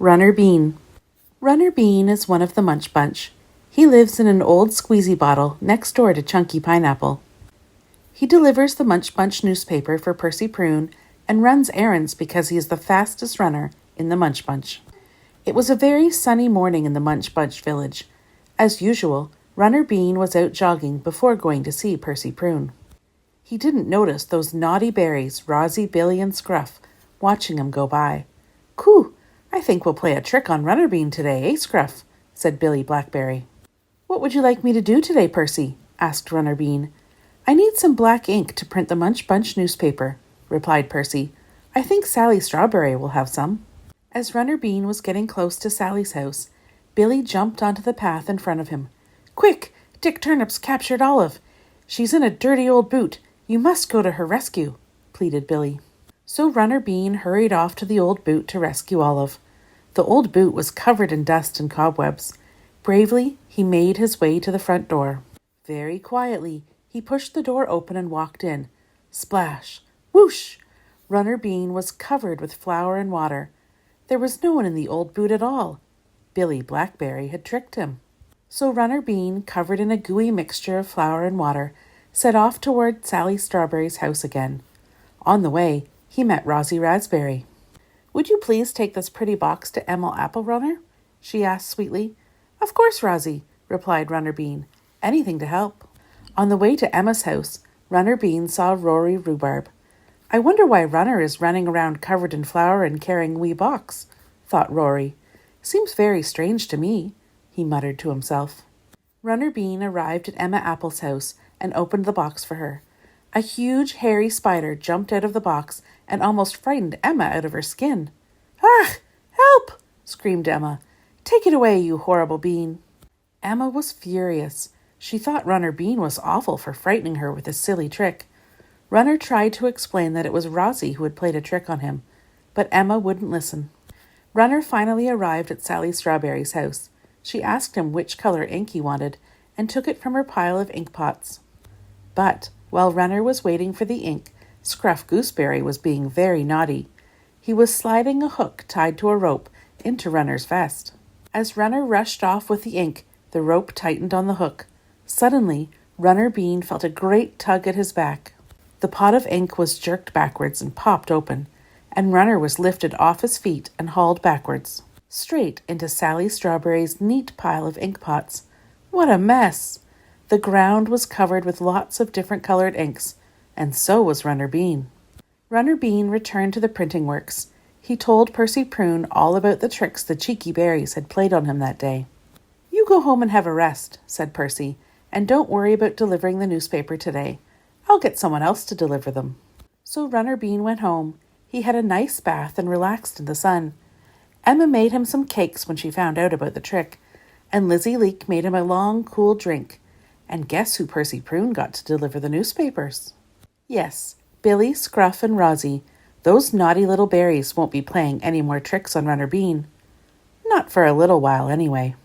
Runner Bean. Runner Bean is one of the Munch Bunch. He lives in an old squeezy bottle next door to Chunky Pineapple. He delivers the Munch Bunch newspaper for Percy Prune and runs errands because he is the fastest runner in the Munch Bunch. It was a very sunny morning in the Munch Bunch village. As usual, Runner Bean was out jogging before going to see Percy Prune. He didn't notice those naughty berries, Rosie, Billy, and Scruff, watching him go by. "Coo! I think we'll play a trick on Runner Bean today, eh, Scruff?" said Billy Blackberry. "What would you like me to do today, Percy?" asked Runner Bean. "I need some black ink to print the Munch Bunch newspaper," replied Percy. "I think Sally Strawberry will have some." As Runner Bean was getting close to Sally's house, Billy jumped onto the path in front of him. "Quick! Dick Turnip's captured Olive. She's in a dirty old boot. You must go to her rescue," pleaded Billy. So Runner Bean hurried off to the old boot to rescue Olive. The old boot was covered in dust and cobwebs. Bravely, he made his way to the front door. Very quietly, he pushed the door open and walked in. Splash! Whoosh! Runner Bean was covered with flour and water. There was no one in the old boot at all. Billy Blackberry had tricked him. So Runner Bean, covered in a gooey mixture of flour and water, set off toward Sally Strawberry's house again. On the way, he met Rosie Raspberry. "Would you please take this pretty box to Emma Apple Runner?" she asked sweetly. "Of course, Rosie," replied Runner Bean. "Anything to help." On the way to Emma's house, Runner Bean saw Rory Rhubarb. "I wonder why Runner is running around covered in flour and carrying a wee box," thought Rory. "Seems very strange to me," he muttered to himself. Runner Bean arrived at Emma Apple's house and opened the box for her. A huge, hairy spider jumped out of the box and almost frightened Emma out of her skin. "Ah! Help!" screamed Emma. "Take it away, you horrible bean." Emma was furious. She thought Runner Bean was awful for frightening her with his silly trick. Runner tried to explain that it was Rosie who had played a trick on him, but Emma wouldn't listen. Runner finally arrived at Sally Strawberry's house. She asked him which color ink he wanted and took it from her pile of ink pots. But while Runner was waiting for the ink, Scruff Gooseberry was being very naughty. He was sliding a hook tied to a rope into Runner's vest. As Runner rushed off with the ink, the rope tightened on the hook. Suddenly, Runner Bean felt a great tug at his back. The pot of ink was jerked backwards and popped open, and Runner was lifted off his feet and hauled backwards, straight into Sally Strawberry's neat pile of ink pots. What a mess! The ground was covered with lots of different colored inks, and so was Runner Bean. Runner Bean returned to the printing works. He told Percy Prune all about the tricks the cheeky berries had played on him that day. "You go home and have a rest," said Percy, "and don't worry about delivering the newspaper today. I'll get someone else to deliver them." So Runner Bean went home. He had a nice bath and relaxed in the sun. Emma made him some cakes when she found out about the trick, and Lizzie Leak made him a long, cool drink. And guess who Percy Prune got to deliver the newspapers? Yes, Billy, Scruff, and Rosie. Those naughty little berries won't be playing any more tricks on Runner Bean. Not for a little while, anyway.